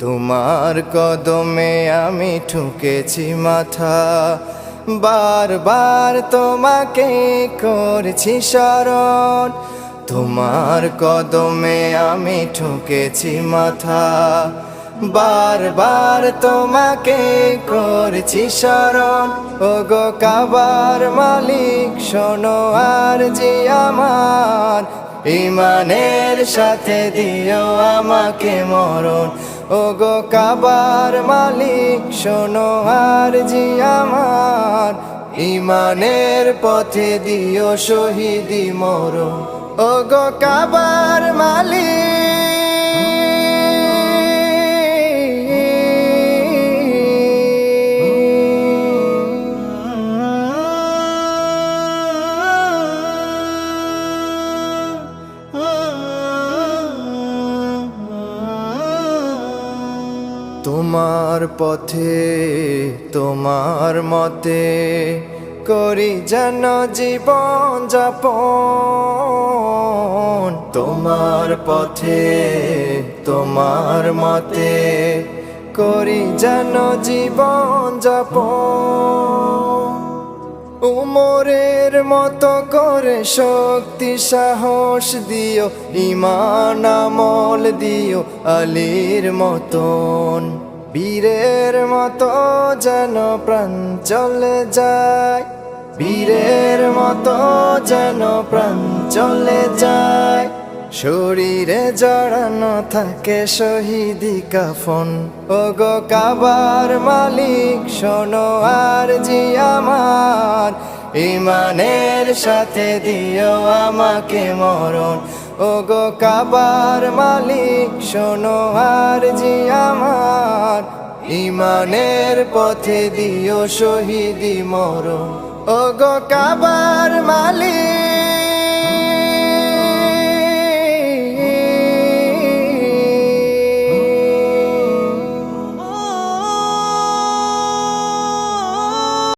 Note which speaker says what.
Speaker 1: তোমার কদমে আমি ঠুকেছি মাথা, বারবার তোমাকে করছি স্মরণ। তোমার কদমে আমি ঠুকেছি মাথা, বারবার তোমাকে করছি স্মরণ। ওগো কাবার মালিক শোনো আরজি আমার, ঈমানের সাথে দিও আমাকে মরণ। ওগো কাবার মালিক শোনো আরজি আমার, ঈমানের পথে দিও শহীদি মরণ। ওগো কাবার মালিক তোমার পথে তোমার মতে করি যেন জীবন যাপন। তোমার পথে তোমার মতে করি যেন জীবন যাপন। উমরের মতো করে শক্তি সাহস দিও, ঈমান আমল দিও আলীর মতন। বীরের মতো যেন প্রাণ চলে যায়, বীরের মতো যেন প্রাণ চলে যায়। শরীরে জড়ানো থাকে শহীদি কাফন। ওগো কাবার মালিক শোনো আরজি আমার, ঈমানের সাথে দিও আমাকে মরণ। ওগো কাবার মালিক শোনো আরজি আমার, ঈমানের পথে দিও শহীদি মরণ। ওগো কাবার মালিক